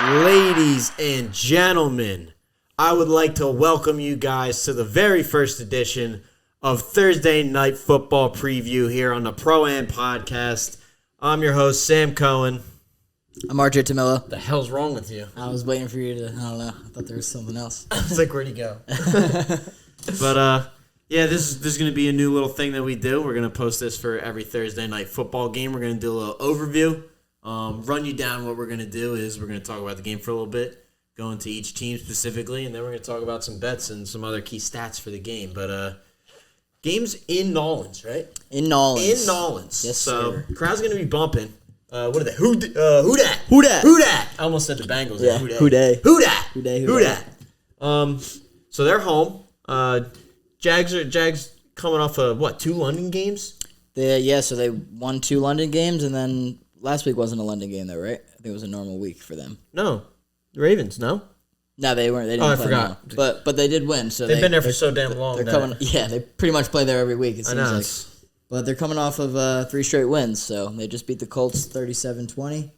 Ladies and gentlemen, I would like to welcome you guys to the very first edition of Thursday Night Football Preview here on the Pro-Am Podcast. I'm your host, Sam Cohen. I'm RJ Tamilla. What the hell's wrong with you? I was waiting for you to, I don't know, I thought there was something else. I was like, where'd he go? But, yeah, this is going to be a new little thing that we do. We're going to post this for every Thursday Night Football game. We're going to do a little overview, run you down. What we're going to do is we're going to talk about the game for a little bit, go into each team specifically, and then we're going to talk about some bets and some other key stats for the game. But, game's in Nolans, right? In Nolans. In Nolans. Yes, so, sir. Crowd's going to be bumping. What are they? Who dat? Who dat? Who dat? I almost said the Bengals. Yeah, Who dat? who dat? Who dat? Who dat? Who dat? So they're home. Jags coming off of, what, 2 London games? So they won 2 London games, and then last week wasn't a London game, though, right? I think it was a normal week for them. No. The Ravens, no? No, they weren't. They didn't play forgot. Well. But they did win. So They've been there for so damn long. They're coming. Yeah, they pretty much play there every week, it seems like. But they're coming off of 3 straight wins, so they just beat the Colts 37-20,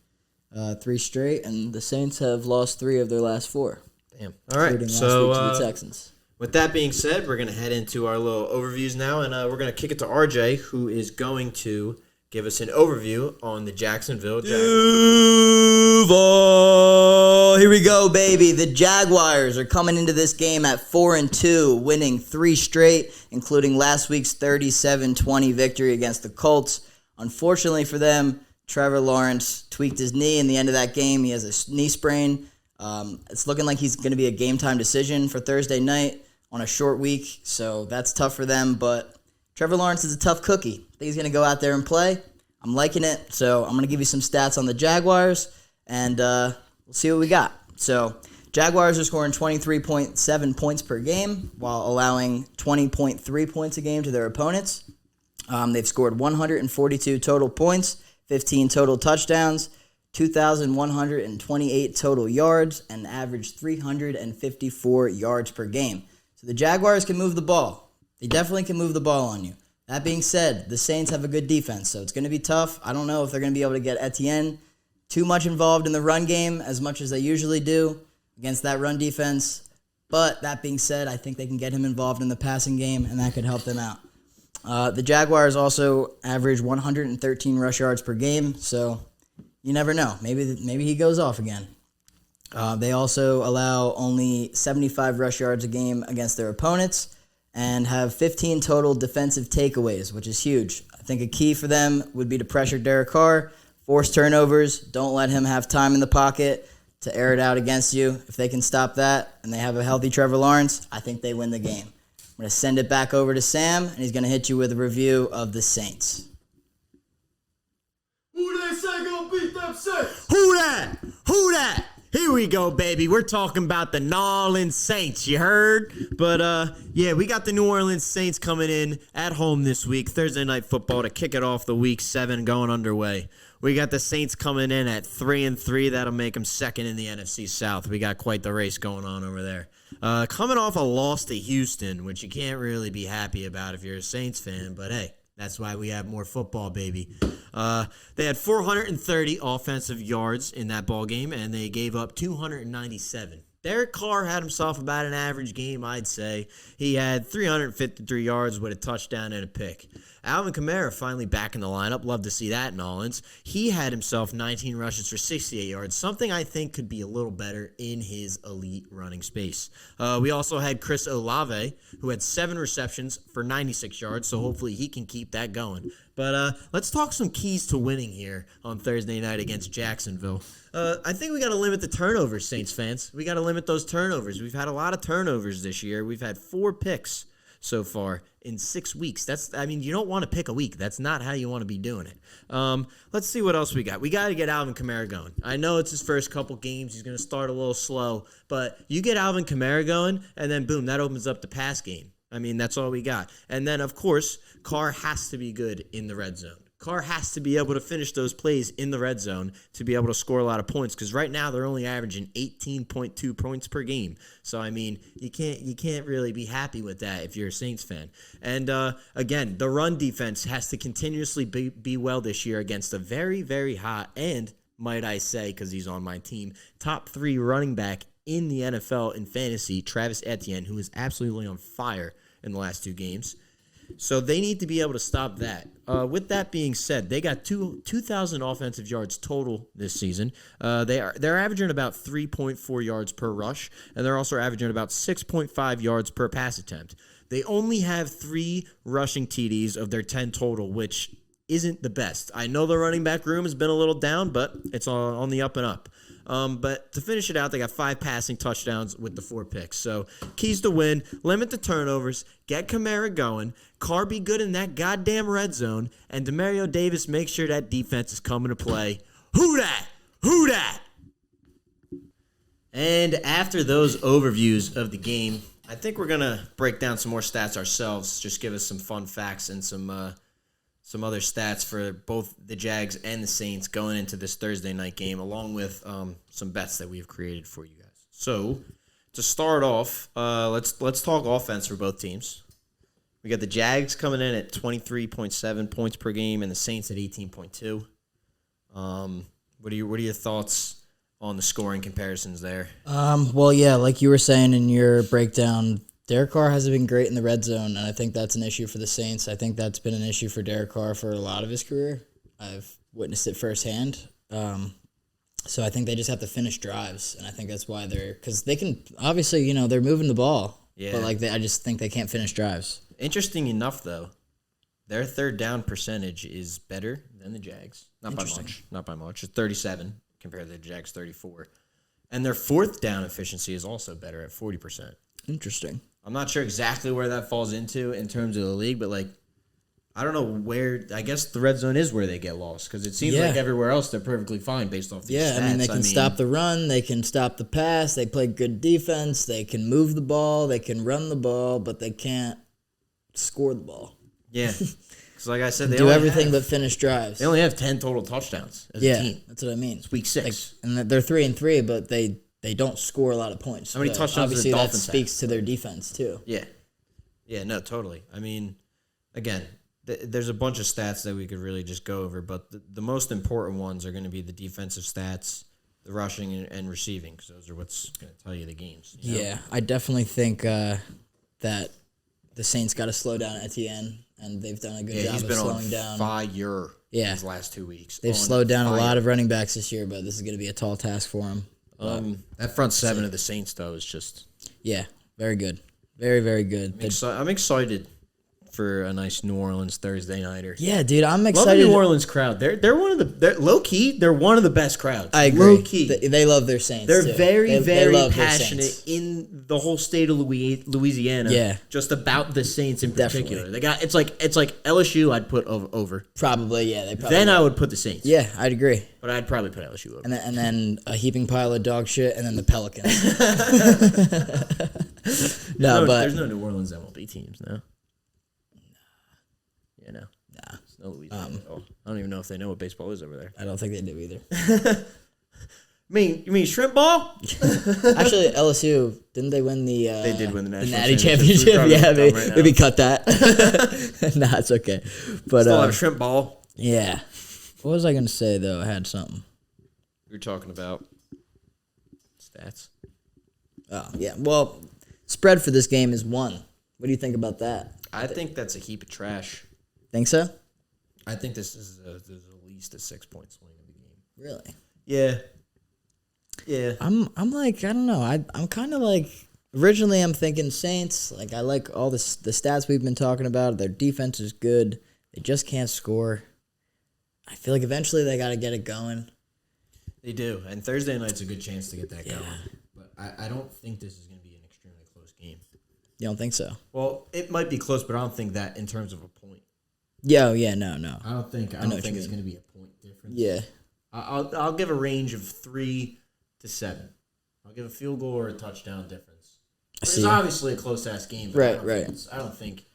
3 straight, and the Saints have lost 3 of their last 4. Damn. All right, including so last week to the Texans. With that being said, we're going to head into our little overviews now, and we're going to kick it to RJ, who is going to give us an overview on the Jacksonville Jaguars. Duval. Here we go, baby. The Jaguars are coming into this game at 4-2, winning 3 straight, including last week's 37-20 victory against the Colts. Unfortunately for them, Trevor Lawrence tweaked his knee in the end of that game. He has a knee sprain. It's looking like he's going to be a game-time decision for Thursday night on a short week, so that's tough for them, but Trevor Lawrence is a tough cookie. I think he's going to go out there and play. I'm liking it, so I'm going to give you some stats on the Jaguars, and we'll see what we got. So, Jaguars are scoring 23.7 points per game while allowing 20.3 points a game to their opponents. They've scored 142 total points, 15 total touchdowns, 2,128 total yards, and averaged 354 yards per game. So the Jaguars can move the ball. They definitely can move the ball on you. That being said, the Saints have a good defense, so it's going to be tough. I don't know if they're going to be able to get Etienne too much involved in the run game as much as they usually do against that run defense. But that being said, I think they can get him involved in the passing game, and that could help them out. The Jaguars also average 113 rush yards per game, so you never know. Maybe he goes off again. They also allow only 75 rush yards a game against their opponents and have 15 total defensive takeaways, which is huge. I think a key for them would be to pressure Derek Carr, force turnovers, don't let him have time in the pocket to air it out against you. If they can stop that and they have a healthy Trevor Lawrence, I think they win the game. I'm going to send it back over to Sam, and he's going to hit you with a review of the Saints. Who they say gonna beat them Saints? Who that? Who that? Here we go, baby. We're talking about the New Orleans Saints, you heard? But, yeah, we got the New Orleans Saints coming in at home this week, Thursday Night Football, to kick it off the Week 7 going underway. We got the Saints coming in at 3-3. That'll make them second in the NFC South. We got quite the race going on over there. Coming off a loss to Houston, which you can't really be happy about if you're a Saints fan, but hey, that's why we have more football, baby. They had 430 offensive yards in that ball game, and they gave up 297. Derek Carr had himself about an average game, I'd say. He had 353 yards with a touchdown and a pick. Alvin Kamara finally back in the lineup. Love to see that, Nolans. He had himself 19 rushes for 68 yards, something I think could be a little better in his elite running space. We also had Chris Olave, who had 7 receptions for 96 yards, so hopefully he can keep that going. But let's talk some keys to winning here on Thursday night against Jacksonville. I think we got to limit the turnovers, Saints fans. We got to limit those turnovers. We've had a lot of turnovers this year. We've had 4 picks so far in 6 weeks. You don't want to pick a week. That's not how you want to be doing it. Let's see what else we got. We got to get Alvin Kamara going. I know it's his first couple games. He's going to start a little slow, but you get Alvin Kamara going, and then boom, that opens up the pass game. That's all we got. And then, of course, Carr has to be good in the red zone. Carr has to be able to finish those plays in the red zone to be able to score a lot of points, because right now they're only averaging 18.2 points per game. So, you can't really be happy with that if you're a Saints fan. And, again, the run defense has to continuously be well this year against a very, very hot and might I say, because he's on my team, top 3 running back in the NFL in fantasy, Travis Etienne, who is absolutely on fire in the last 2 games. So they need to be able to stop that. With that being said, they got 2,000 offensive yards total this season. They're averaging about 3.4 yards per rush, and they're also averaging about 6.5 yards per pass attempt. They only have 3 rushing TDs of their 10 total, which isn't the best. I know the running back room has been a little down, but it's on the up and up. But to finish it out, they got 5 passing touchdowns with the 4 picks. So keys to win, limit the turnovers, get Kamara going, Carr be good in that goddamn red zone, and Demario Davis make sure that defense is coming to play. Who dat? Who dat? And after those overviews of the game, I think we're going to break down some more stats ourselves, just give us some fun facts and some other stats for both the Jags and the Saints going into this Thursday night game, along with some bets that we have created for you guys. So, to start off, let's talk offense for both teams. We got the Jags coming in at 23.7 points per game and the Saints at 18.2. What are your thoughts on the scoring comparisons there? Well, yeah, like you were saying in your breakdown, Derek Carr hasn't been great in the red zone, and I think that's an issue for the Saints. I think that's been an issue for Derek Carr for a lot of his career. I've witnessed it firsthand. So I think they just have to finish drives, and I think that's why because they can, obviously, they're moving the ball, but I just think they can't finish drives. Interesting enough, though, their third down percentage is better than the Jags. Not by much. It's 37 compared to the Jags' 34. And their fourth down efficiency is also better at 40%. Interesting. I'm not sure exactly where that falls into in terms of the league, but, I don't know where. I guess the red zone is where they get lost because it seems like everywhere else they're perfectly fine based off these stats. Yeah, they can stop the run. They can stop the pass. They play good defense. They can move the ball. They can run the ball, but they can't score the ball. Yeah. Because like I said, they do everything but finish drives. They only have 10 total touchdowns as a team. That's what I mean. It's week 6. And they're 3-3, but they don't score a lot of points. How many touchdowns obviously the Dolphins that speaks to their defense, too. Yeah. Yeah, no, totally. I mean, again, there's a bunch of stats that we could really just go over, but the most important ones are going to be the defensive stats, the rushing and receiving, because those are what's going to tell you the games. Yeah, I definitely think that the Saints got to slow down Etienne, and they've done a good job of slowing down. Fire these last 2 weeks. They've slowed down a lot of running backs this year, but this is going to be a tall task for them. That front 7 of the Saints, though, is just... Yeah, very good. Very, very good. I'm excited for a nice New Orleans Thursday nighter. Yeah, dude, I'm excited. Love the New Orleans crowd. They're one of the low key. They're one of the best crowds. I agree. Low key, they love their Saints. They're too. very passionate in the whole state of Louisiana. Yeah, just about the Saints in particular. Definitely. They got it's like LSU. I'd put over. Probably, yeah. Then I would put the Saints. Yeah, I'd agree. But I'd probably put LSU over. And then a heaping pile of dog shit, and then the Pelicans. But there's no New Orleans MLB teams now. Yeah, no. Nah. It's no Louisiana at all. I don't even know if they know what baseball is over there. I don't think they do either. You mean shrimp ball? Actually, LSU, didn't they win the... they did win the national Natty championship. Yeah, maybe cut that. Nah, it's okay. But, still have shrimp ball. Yeah. What was I going to say, though? I had something. We were talking about stats. Oh, yeah. Well, spread for this game is 1. What do you think about that? I think that's a heap of trash. Think so? I think this is at least a 6-point swing of the game. Really? Yeah. Yeah. I'm like, I don't know. I'm kind of like, originally I'm thinking Saints. Like, I like all the stats we've been talking about. Their defense is good. They just can't score. I feel like eventually they got to get it going. They do. And Thursday night's a good chance to get that going. But I don't think this is going to be an extremely close game. You don't think so? Well, it might be close, but I don't think that in terms of a point. No. I don't think it's going to be a point difference. Yeah. I'll give a range of 3 to 7. I'll give a field goal or a touchdown difference. It's obviously a close ass game. Right. I don't think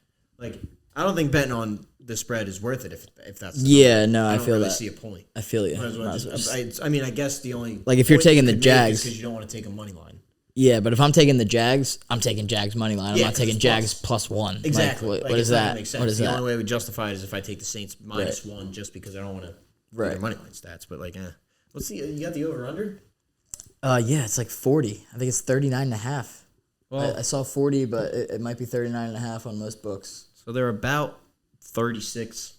betting on the spread is worth it if that's I feel really that. see a point. I feel you. I guess the only if you're taking the Jags because you don't want to take a money line. Yeah, but if I'm taking the Jags, I'm taking Jags money line. I'm not taking Jags +1. Exactly. What is that? What is that? The only way I would justify it is if I take the Saints -1 just because I don't want to their money line stats. But You got the over-under? Yeah, it's like 40. I think it's 39.5. Well, I saw 40, but it might be 39.5 on most books. so they're about 36.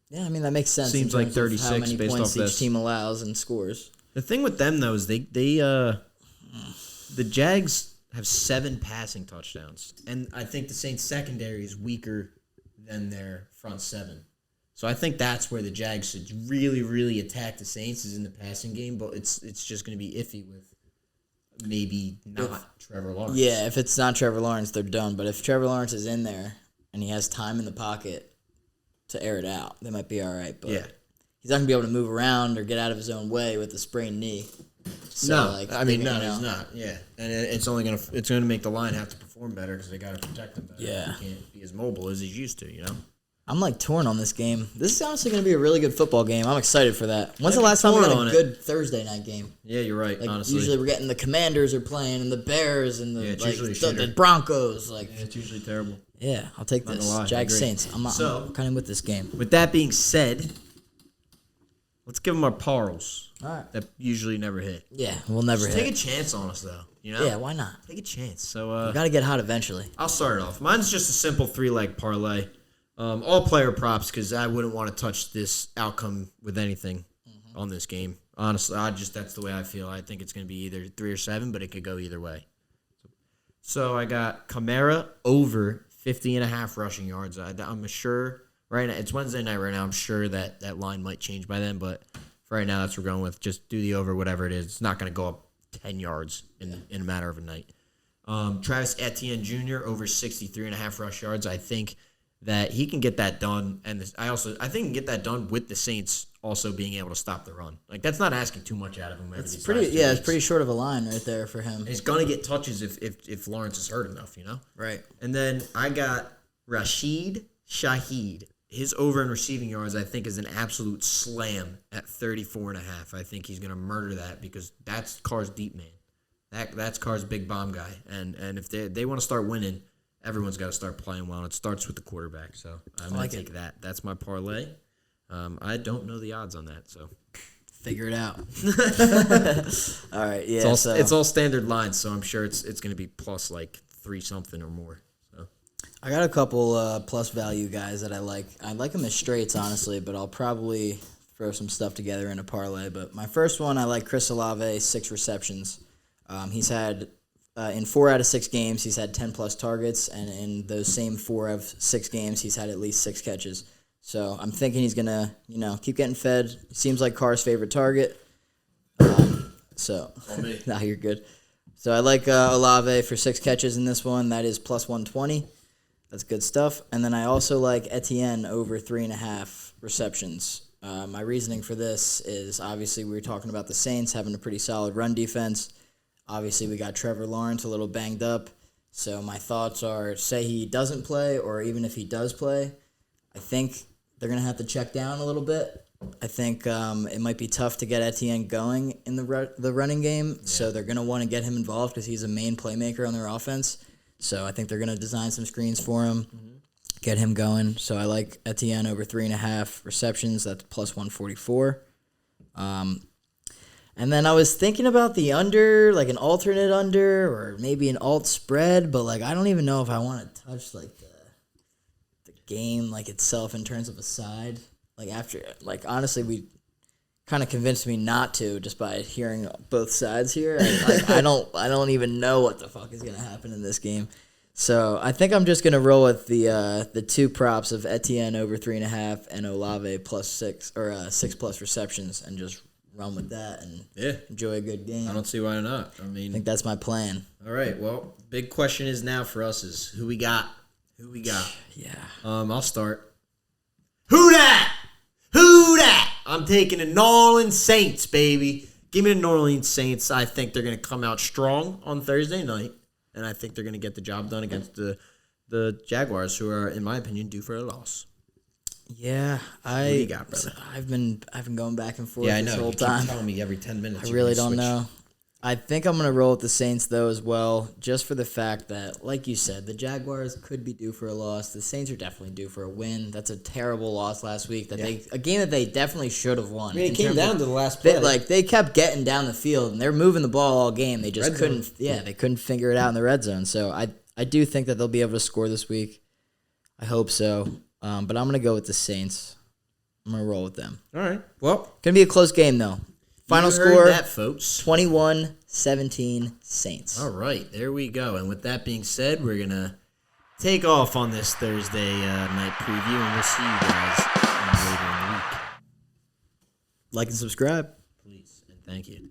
Yeah, I mean, that makes sense. Seems in like terms of 36 how many based points off each this. team allows and scores. The thing with them, though, is the Jags have 7 passing touchdowns. And I think the Saints secondary is weaker than their front 7. So I think that's where the Jags should really, really attack the Saints is in the passing game. But it's just going to be iffy with maybe not Trevor Lawrence. Yeah, if it's not Trevor Lawrence, they're done. But if Trevor Lawrence is in there and he has time in the pocket to air it out, they might be all right. But yeah. he's not going to be able to move around or get out of his own way with a sprained knee. So, No, like, he's not. Yeah, and it's gonna make the line have to perform better because they got to protect him better. Yeah. He can't be as mobile as he's used to. You know. I'm like torn on this game. This is honestly going to be a really good football game. I'm excited for that. When's the I'd be last time we torn got on a it. good Thursday night game? Yeah, you're right. Like honestly, usually we're getting the Commanders are playing and the Bears and Yeah, it's the usually shitter. the Broncos. Like it's usually terrible. yeah, I'll take Not this. gonna lie, I Jags agree. Saints. I'm kind of with this game. With that being said, let's give them our parles All right. that usually never hit. Yeah, we'll never Just hit. take a chance on us, though. You know? Yeah, why not? Take a chance. So We got to get hot eventually. I'll start it off. Mine's just a simple 3-leg parlay. All player props because I wouldn't want to touch this outcome with anything on this game. Honestly, that's the way I feel. I think it's going to be either 3 or 7, but it could go either way. So I got Kamara over 50.5 rushing yards. I'm sure right now it's Wednesday night right now. I'm sure that line might change by then, but for right now that's what we're going with. Just do the over, whatever it is. It's not going to go up 10 yards in a matter of a night. Travis Etienne Jr. over 63.5 rush yards. I think that he can get that done, and I think he can get that done with the Saints also being able to stop the run. Like that's not asking too much out of him. It's pretty short of a line right there for him. And he's gonna get touches if Lawrence is hurt enough, you know. Right. And then I got Rashid Shaheed. His over in receiving yards, I think, is an absolute slam at 34.5. I think he's gonna murder that because that's Carr's deep man. That's Carr's big bomb guy, and if they want to start winning. Everyone's got to start playing well, and it starts with the quarterback. So I'm going to take that. That's my parlay. I don't know the odds on that, so figure it out. All right, yeah. It's all standard lines, so I'm sure it's going to be plus like 3 something or more. So I got a couple plus value guys that I like. I like them as straights, honestly, but I'll probably throw some stuff together in a parlay. But my first one, I like Chris Olave, 6 receptions. He's had in 4 out of 6 games, he's had 10-plus targets, and in those same 4 out of 6 games, he's had at least 6 catches. So I'm thinking he's going to, keep getting fed. Seems like Carr's favorite target. No, you're good. So I like Olave for 6 catches in this one. That is plus 120. That's good stuff. And then I also like Etienne over 3.5 receptions. My reasoning for this is obviously we were talking about the Saints having a pretty solid run defense. Obviously, we got Trevor Lawrence a little banged up. So my thoughts are, say he doesn't play, or even if he does play, I think they're going to have to check down a little bit. I think it might be tough to get Etienne going in the running game. Yeah. So they're going to want to get him involved because he's a main playmaker on their offense. So I think they're going to design some screens for him, get him going. So I like Etienne over 3.5 receptions. That's plus 144. And then I was thinking about the under, like an alternate under or maybe an alt spread, but like I don't even know if I want to touch like the game like itself in terms of a side. Like after, like honestly, we kind of convinced me not to just by hearing both sides here. I don't even know what the fuck is gonna happen in this game. So I think I'm just gonna roll with the 2 props of Etienne over 3.5 and Olave plus 6 or 6+ receptions and just run with that and enjoy a good game. I don't see why not. I think that's my plan. All right. Well, big question is now for us is who we got. Yeah. I'll start. Who that? I'm taking the New Orleans Saints, baby. Give me the New Orleans Saints. I think they're going to come out strong on Thursday night, and I think they're going to get the job done against the Jaguars, who are, in my opinion, due for a loss. Yeah, What do you got, brother? I've been going back and forth Yeah, I know. this whole You keep time. telling me every 10 minutes. I really don't know. I think I'm going to roll with the Saints, though, as well, just for the fact that, like you said, the Jaguars could be due for a loss. The Saints are definitely due for a win. That's a terrible loss last week. A game that they definitely should have won. I mean, it came down to the last play. They kept getting down the field, and they're moving the ball all game. They just couldn't. Yeah, they couldn't figure it out in the red zone. So I do think that they'll be able to score this week. I hope so. But I'm going to go with the Saints. I'm going to roll with them. All right. Well, going to be a close game, though. Final you heard score, that, folks. 21-17 Saints. All right, there we go. And with that being said, we're going to take off on this Thursday night preview, and we'll see you guys later in the week. Like and subscribe. Please, and thank you.